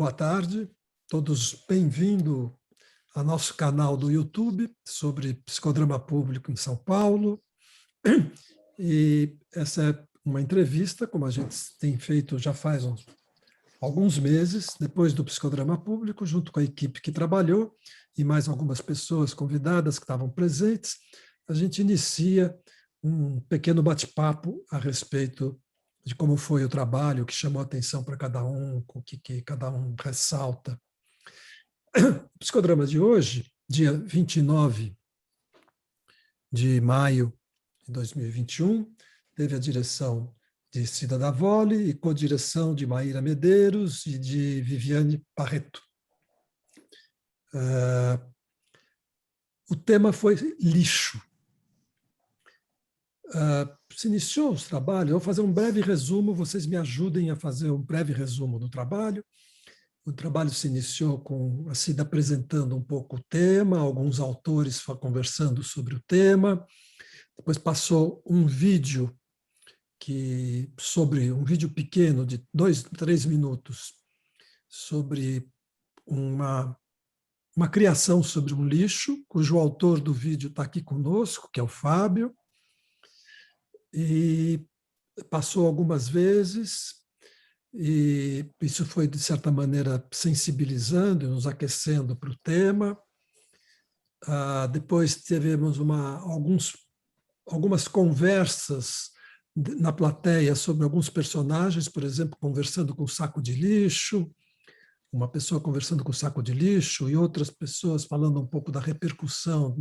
Boa tarde, todos bem-vindos ao nosso canal do YouTube sobre psicodrama público em São Paulo. E essa é uma entrevista, como a gente tem feito já faz alguns meses, depois do psicodrama público, junto com a equipe que trabalhou e mais algumas pessoas convidadas que estavam presentes, a gente inicia um pequeno bate-papo a respeito de como foi o trabalho, o que chamou a atenção para cada um, o que cada um ressalta. O psicodrama de hoje, dia 29 de maio de 2021, teve a direção de Cida Davoli e co-direção de Maíra Medeiros e de Viviane Barreto. O tema foi lixo. Se iniciou os trabalhos, eu vou fazer um breve resumo, vocês me ajudem a fazer um breve resumo do trabalho. O trabalho se iniciou com a Cida apresentando um pouco o tema, alguns autores conversando sobre o tema. Depois passou um vídeo sobre um vídeo pequeno de 2, 3 minutos sobre uma criação sobre um lixo, cujo autor do vídeo está aqui conosco, que é o Fábio. E passou algumas vezes, e isso foi, de certa maneira, sensibilizando e nos aquecendo para o tema. Depois tivemos algumas conversas na plateia sobre alguns personagens, por exemplo, conversando com o saco de lixo, uma pessoa conversando com o saco de lixo e outras pessoas falando um pouco da repercussão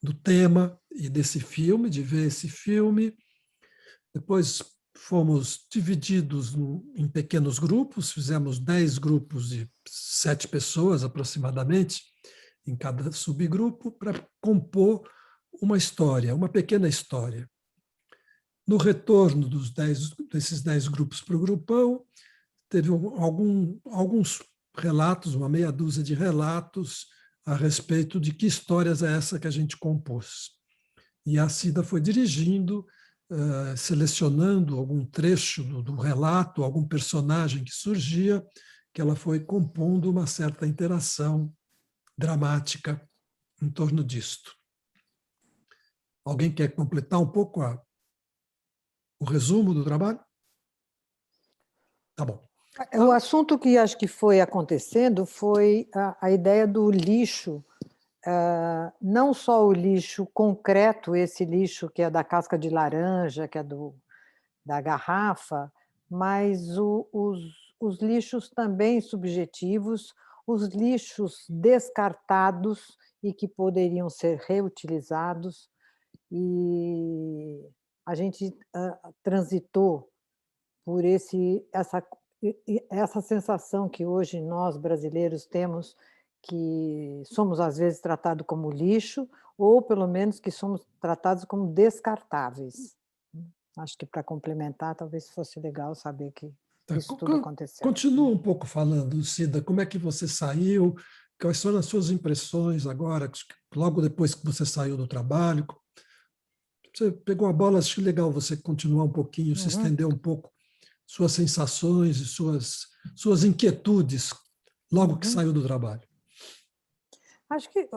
do tema e desse filme, de ver esse filme. Depois fomos divididos em pequenos grupos, fizemos 10 grupos de 7 pessoas aproximadamente, em cada subgrupo, para compor uma história, uma pequena história. No retorno desses 10 grupos para o grupão, teve alguns relatos, uma meia dúzia de relatos a respeito de que histórias é essa que a gente compôs. E a Cida foi dirigindo, selecionando algum trecho do relato, algum personagem que surgia, que ela foi compondo uma certa interação dramática em torno disto. Alguém quer completar um pouco o resumo do trabalho? Tá bom. O assunto que acho que foi acontecendo foi a ideia do lixo, não só o lixo concreto, esse lixo que é da casca de laranja, que é da garrafa, mas os lixos também subjetivos, os lixos descartados e que poderiam ser reutilizados. E a gente transitou por essa sensação que hoje nós, brasileiros, temos, que somos, às vezes, tratados como lixo, ou, pelo menos, que somos tratados como descartáveis. Acho que, para complementar, talvez fosse legal saber que isso tudo aconteceu. Continua um pouco falando, Cida, como é que você saiu, quais são as suas impressões agora, logo depois que você saiu do trabalho. Você pegou a bola, acho legal você continuar um pouquinho, se estender um pouco, suas sensações e suas inquietudes logo que saiu do trabalho. Acho que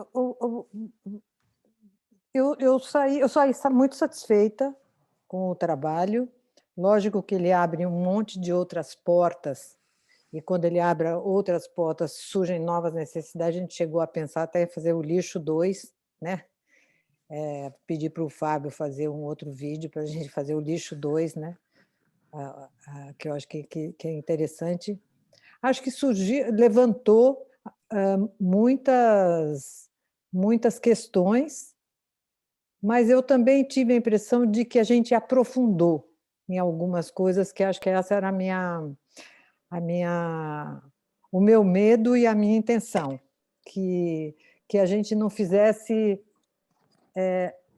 eu saí muito satisfeita com o trabalho. Lógico que ele abre um monte de outras portas, e quando ele abre outras portas, surgem novas necessidades. A gente chegou a pensar até em fazer o lixo 2, né? Pedir para o Fábio fazer um outro vídeo para a gente fazer o lixo 2, né? Que eu acho que é interessante. Acho que levantou muitas questões, mas eu também tive a impressão de que a gente aprofundou em algumas coisas, que acho que essa era o meu medo e a minha intenção, que a gente não fizesse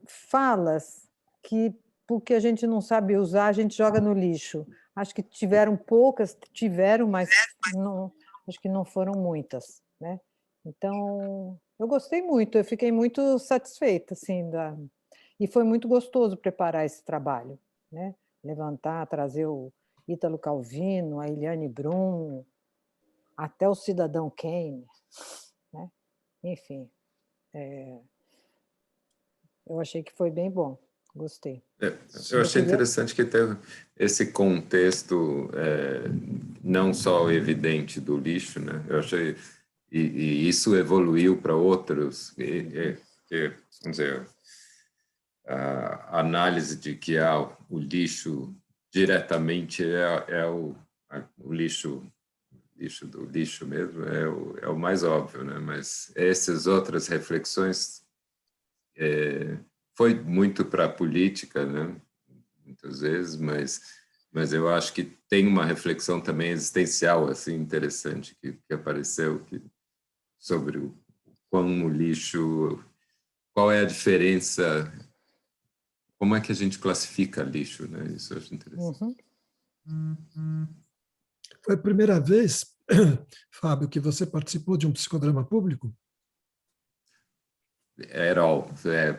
falas que, porque a gente não sabe usar, a gente joga no lixo. Acho que tiveram poucas, mas não, acho que não foram muitas, né? Então, eu gostei muito, eu fiquei muito satisfeita, assim, e foi muito gostoso preparar esse trabalho, né? Levantar, trazer o Ítalo Calvino, a Eliane Brum, até o Cidadão Kane, né? Enfim, eu achei que foi bem bom, gostei. Eu achei interessante que teve esse contexto não só evidente do lixo, né? Eu achei e isso evoluiu para outros, vamos dizer, a análise de que o lixo diretamente é o lixo do lixo mesmo, é o mais óbvio, né? Mas essas outras reflexões foi muito para a política, né? Muitas vezes, mas eu acho que tem uma reflexão também existencial assim interessante que apareceu sobre como o lixo, qual é a diferença, como é que a gente classifica lixo, né? Isso eu acho interessante. Foi a primeira vez, Fábio, que você participou de um psicodrama público?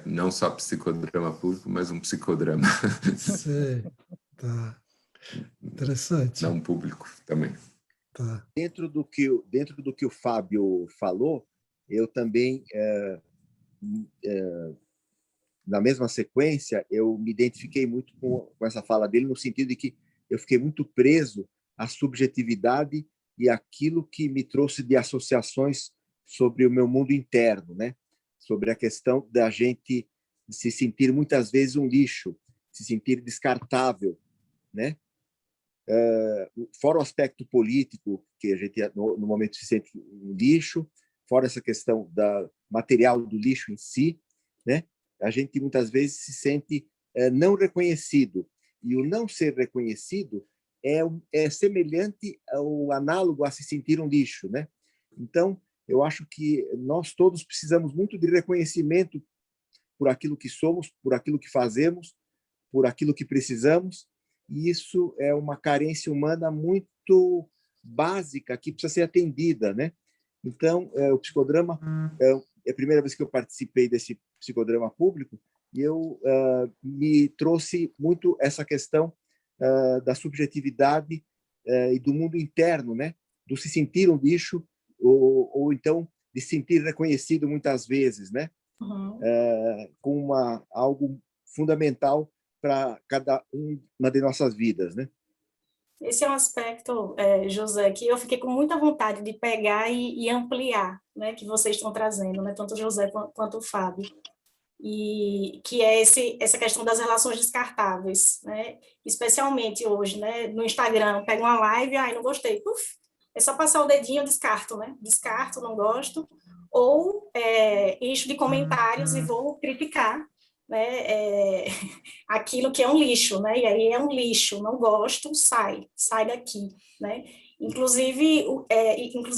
Não só psicodrama público, mas um psicodrama. Sei, tá. Interessante. Não público também. Tá. Dentro do que o Fábio falou, eu também, na mesma sequência, eu me identifiquei muito com essa fala dele, no sentido de que eu fiquei muito preso à subjetividade e aquilo que me trouxe de associações sobre o meu mundo interno, né? Sobre a questão da gente se sentir muitas vezes um lixo, se sentir descartável, né? Fora o aspecto político, que a gente no momento se sente um lixo, fora essa questão da material do lixo em si, né? A gente muitas vezes se sente não reconhecido, e o não ser reconhecido é semelhante ao análogo a se sentir um lixo, né? Então, eu acho que nós todos precisamos muito de reconhecimento por aquilo que somos, por aquilo que fazemos, por aquilo que precisamos, e isso é uma carência humana muito básica que precisa ser atendida, né? Então, o psicodrama é a primeira vez que eu participei desse psicodrama público e eu me trouxe muito essa questão da subjetividade e do mundo interno, né? Do se sentir um lixo ou então de se sentir reconhecido muitas vezes, né? Com algo fundamental para cada uma de nossas vidas, né? Esse é um aspecto, José, que eu fiquei com muita vontade de pegar e ampliar, né, que vocês estão trazendo, né, tanto o José quanto o Fábio, e que é essa questão das relações descartáveis, né, especialmente hoje, né, no Instagram, pego uma live, não gostei, é só passar o dedinho, eu descarto, né, descarto, não gosto, ou encho de comentários e vou criticar, né, aquilo que é um lixo, né, e aí é um lixo, não gosto, sai daqui, né, inclusive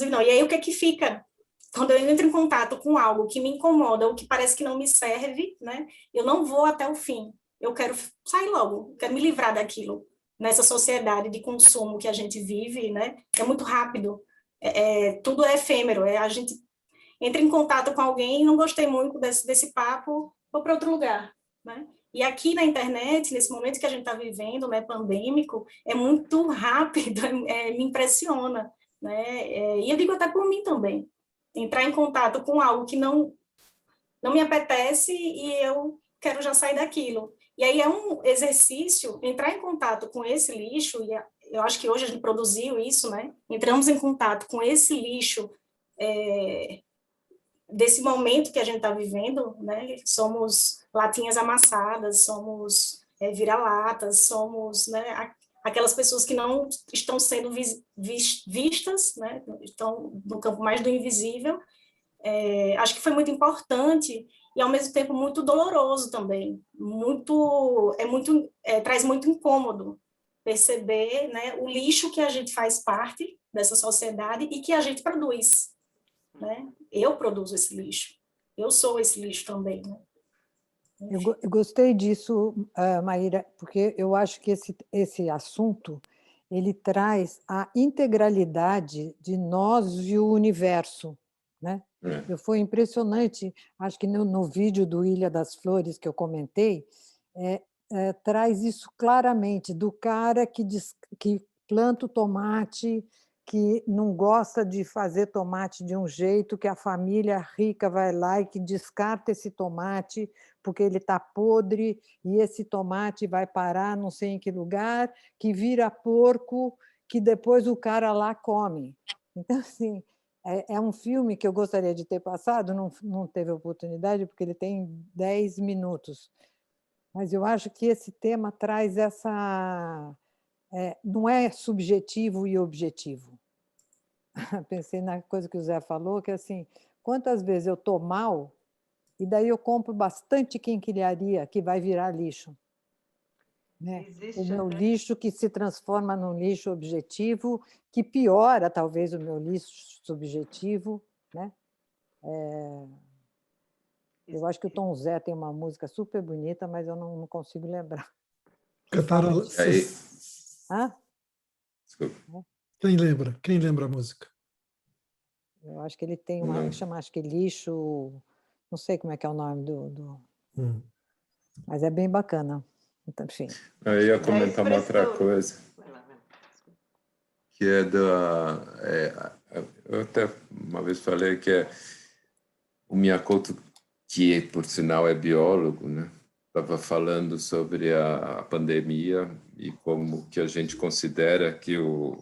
não, e aí o que é que fica, quando eu entro em contato com algo que me incomoda, ou que parece que não me serve, né, eu não vou até o fim, eu quero sair logo, quero me livrar daquilo, nessa sociedade de consumo que a gente vive, né, é muito rápido, tudo é efêmero, a gente entra em contato com alguém, não gostei muito desse papo, vou para outro lugar, né? E aqui na internet, nesse momento que a gente está vivendo, né, pandêmico, é muito rápido, me impressiona, né? E eu digo até por mim também, entrar em contato com algo que não me apetece e eu quero já sair daquilo. E aí é um exercício, entrar em contato com esse lixo, e eu acho que hoje a gente produziu isso, né? Entramos em contato com esse lixo desse momento que a gente está vivendo, né? Somos latinhas amassadas, somos vira-latas, somos, né, aquelas pessoas que não estão sendo vistas, né? Estão no campo mais do invisível. Acho que foi muito importante e ao mesmo tempo muito doloroso também, traz muito incômodo perceber, né, o lixo que a gente faz parte dessa sociedade e que a gente produz, né? Eu produzo esse lixo, eu sou esse lixo também, né? Eu gostei disso, Maíra, porque eu acho que esse assunto ele traz a integralidade de nós e o universo, né? Foi impressionante, acho que no vídeo do Ilha das Flores que eu comentei, traz isso claramente, do cara que planta o tomate que não gosta de fazer tomate de um jeito, que a família rica vai lá e que descarta esse tomate porque ele está podre e esse tomate vai parar não sei em que lugar, que vira porco, que depois o cara lá come. Então, assim, é um filme que eu gostaria de ter passado, não teve oportunidade, porque ele tem 10 minutos. Mas eu acho que esse tema traz essa... não é subjetivo e objetivo. Pensei na coisa que o Zé falou, que assim, quantas vezes eu estou mal e daí eu compro bastante quinquilharia que vai virar lixo. Né? O meu lixo que se transforma num lixo objetivo, que piora talvez o meu lixo subjetivo. Né? Eu acho que o Tom Zé tem uma música super bonita, mas eu não consigo lembrar. Cantaram... Aí, Hã? desculpa, Quem lembra? Quem lembra a música? Eu acho que ele tem uma não. que chama, acho que lixo, não sei como é que é o nome do... Mas é bem bacana. Então, enfim. Eu ia comentar uma outra coisa, que é eu até uma vez falei que é o Miyakoto, que por sinal é biólogo, né? Estava falando sobre a pandemia e como que a gente considera que o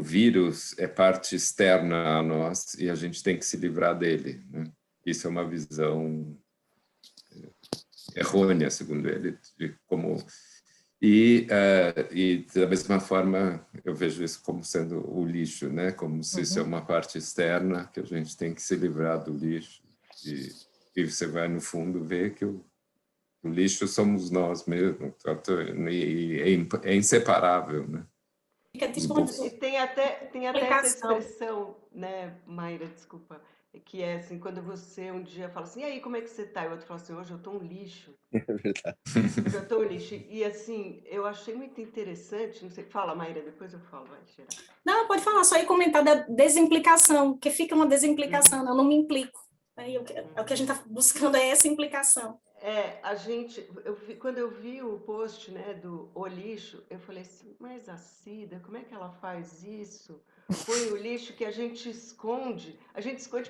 vírus é parte externa a nós e a gente tem que se livrar dele, né? Isso é uma visão errônea, segundo ele, de como... E da mesma forma, eu vejo isso como sendo o lixo, né? Como se isso é uma parte externa, que a gente tem que se livrar do lixo. E você vai, no fundo, ver que o lixo somos nós mesmos. E é inseparável, né? Fica tipo E tem até essa explicação. expressão, né, Mayra, desculpa, que é assim, quando você um dia fala assim, e aí, como é que você tá? E o outro fala assim, hoje eu tô um lixo. É verdade. Hoje eu tô um lixo. E assim, eu achei muito interessante, não sei, fala, Mayra, depois eu falo, vai, Gerard. Não, pode falar, só ia comentar da desimplicação, que fica uma desimplicação, eu não me implico. Aí, o que a gente está buscando é essa implicação. Quando eu vi o post, né, do O Lixo, eu falei assim, mas a Cida, como é que ela faz isso? Põe o lixo que a gente esconde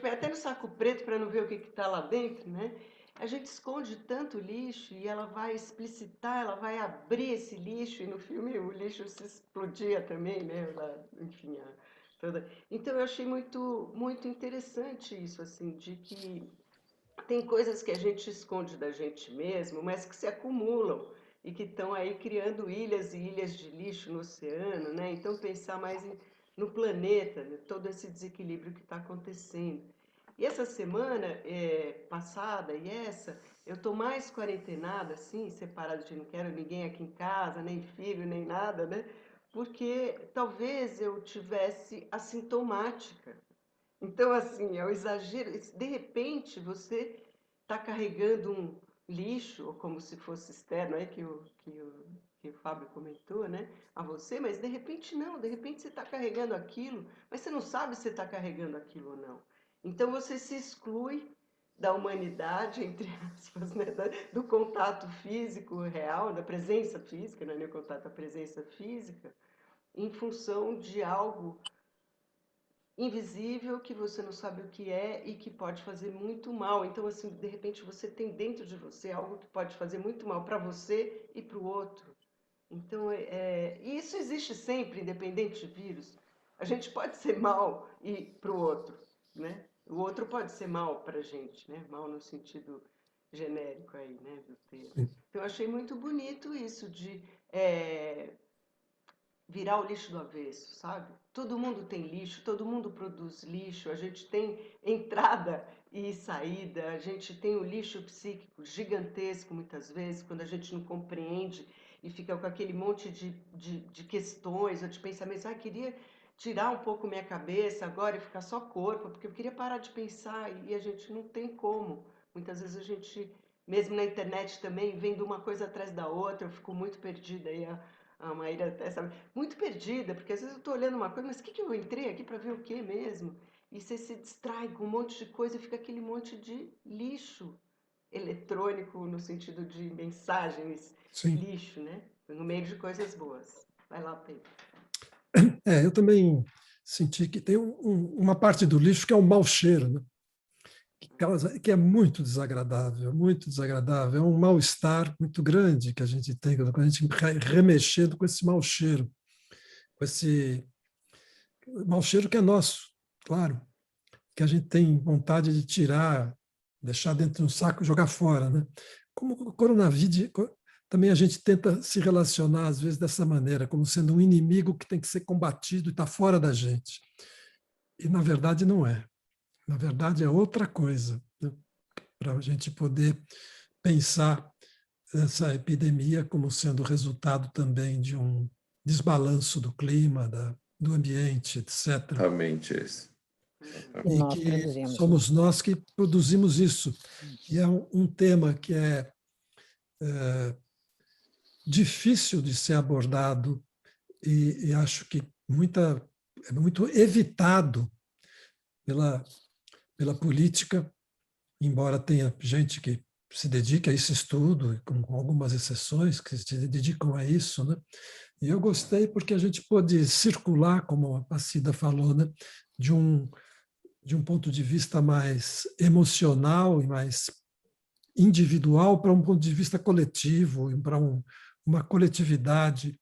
põe até no saco preto para não ver o que está lá dentro, né? A gente esconde tanto lixo e ela vai explicitar, ela vai abrir esse lixo, e no filme o lixo se explodia também, né? Enfim, toda... Então eu achei muito, muito interessante isso, assim, de que tem coisas que a gente esconde da gente mesmo, mas que se acumulam e que estão aí criando ilhas e ilhas de lixo no oceano, né? Então pensar mais no planeta, né? Todo esse desequilíbrio que está acontecendo. E essa semana passada e essa, eu estou mais quarentenada, assim, separada de não quero ninguém aqui em casa, nem filho, nem nada, né? Porque talvez eu tivesse assintomática. Então, assim, é o exagero. De repente, você está carregando um lixo, ou como se fosse externo, aí que o Fábio comentou, né? A você, mas de repente não, de repente você está carregando aquilo, mas você não sabe se está carregando aquilo ou não. Então, você se exclui da humanidade, entre aspas, né? Do contato físico real, da presença física, não é nem o contato, a presença física, em função de algo invisível que você não sabe o que é e que pode fazer muito mal. Então, assim, de repente você tem dentro de você algo que pode fazer muito mal para você e para o outro. Então, e isso existe sempre, independente de vírus. A gente pode ser mal e para o outro, né? O outro pode ser mal para a gente, né? Mal no sentido genérico aí, né, do termo. Então, eu achei muito bonito isso de virar o lixo do avesso, sabe? Todo mundo tem lixo, todo mundo produz lixo, a gente tem entrada e saída, a gente tem o lixo psíquico gigantesco muitas vezes, quando a gente não compreende e fica com aquele monte de questões ou de pensamentos. Ah, queria tirar um pouco minha cabeça agora e ficar só corpo, porque eu queria parar de pensar e a gente não tem como. Muitas vezes a gente, mesmo na internet também, vendo uma coisa atrás da outra, eu fico muito perdida aí. A Maíra até sabe, muito perdida, porque às vezes eu estou olhando uma coisa, mas o que eu entrei aqui para ver o que mesmo? E você se distrai com um monte de coisa e fica aquele monte de lixo eletrônico, no sentido de mensagens, Sim. lixo, né? No meio de coisas boas. Vai lá, Pedro. eu também senti que tem uma parte do lixo que é o mau cheiro, né? Que é muito desagradável, é um mal-estar muito grande que a gente tem quando a gente remexendo com esse mau cheiro, com esse mau cheiro que é nosso, claro, que a gente tem vontade de tirar, deixar dentro de um saco e jogar fora, né? Como o coronavírus, também a gente tenta se relacionar, às vezes, dessa maneira, como sendo um inimigo que tem que ser combatido e está fora da gente. E, na verdade, não é. Na verdade, é outra coisa, né? Para a gente poder pensar essa epidemia como sendo resultado também de um desbalanço do clima, do ambiente, etc. Realmente esse. E E nós que produzimos. somos nós que produzimos isso. E é um tema que é difícil de ser abordado e acho que é muito evitado pela política, embora tenha gente que se dedique a esse estudo, com algumas exceções que se dedicam a isso, né? E eu gostei porque a gente pôde circular, como a Cida falou, né? de um ponto de vista mais emocional e mais individual para um ponto de vista coletivo, para uma coletividade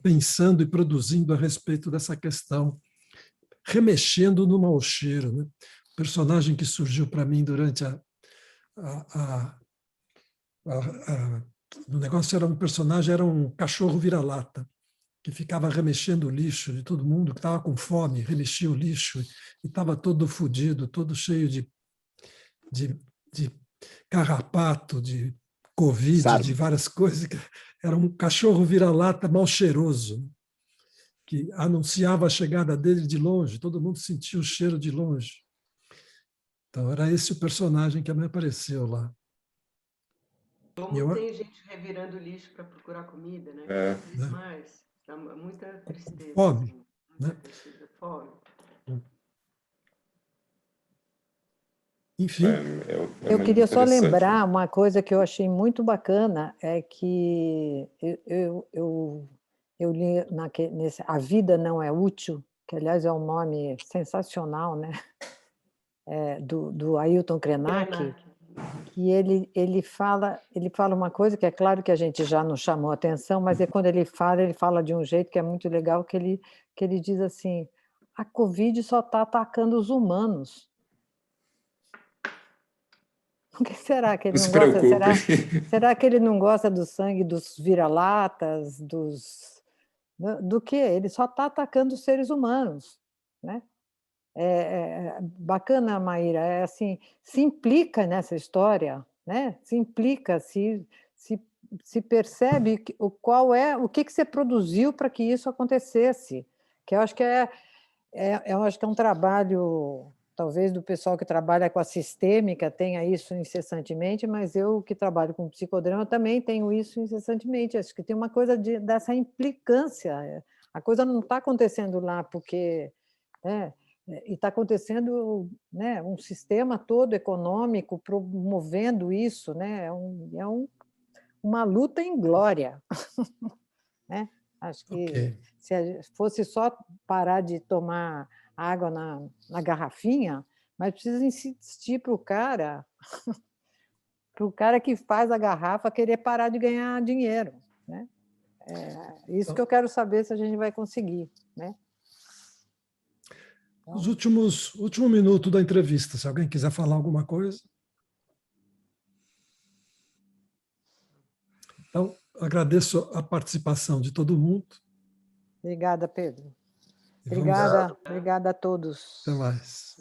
pensando e produzindo a respeito dessa questão, remexendo no mau cheiro, né? O personagem que surgiu para mim durante o negócio era um personagem, era um cachorro vira-lata, que ficava remexendo o lixo de todo mundo, que estava com fome, remexia o lixo e estava todo fodido, todo cheio de carrapato, de Covid, Sardo. de várias coisas. Era um cachorro vira-lata mal cheiroso, que anunciava a chegada dele de longe, todo mundo sentia o cheiro de longe. Então, era esse o personagem que me apareceu lá. Como tem gente revirando lixo para procurar comida, né? Cada vez Né? mais. Dá muita tristeza. Fome. Assim, Né? muita tristeza, fome. Enfim. Eu muito queria só interessante. lembrar uma coisa que eu achei muito bacana, é que eu li nesse A Vida Não é Útil, que, aliás, é um nome sensacional, né? Do Ailton Krenak, que ele fala uma coisa que é claro que a gente já não chamou atenção, mas quando ele fala de um jeito que é muito legal, que ele diz assim: a Covid só está atacando os humanos. O que será que ele não gosta? Será que ele não gosta do sangue dos vira-latas, do quê? Ele só está atacando os seres humanos, né? Bacana, Maíra, assim, se implica nessa história, né? Se implica, se percebe o que você produziu para que isso acontecesse, que eu acho que eu acho que é um trabalho, talvez, do pessoal que trabalha com a sistêmica tenha isso incessantemente, mas eu, que trabalho com psicodrama, também tenho isso incessantemente. Acho que tem uma coisa dessa implicância. A coisa não está acontecendo lá porque... e está acontecendo, né, um sistema todo econômico promovendo isso, né? Uma luta em glória. Né? Acho que se fosse só parar de tomar água na garrafinha, mas precisa insistir para o cara que faz a garrafa querer parar de ganhar dinheiro. Né? Isso que eu quero saber se a gente vai conseguir. Né? Os último minuto da entrevista, se alguém quiser falar alguma coisa. Então, agradeço a participação de todo mundo. Obrigada, Pedro. Obrigado. Obrigada a todos. Até mais.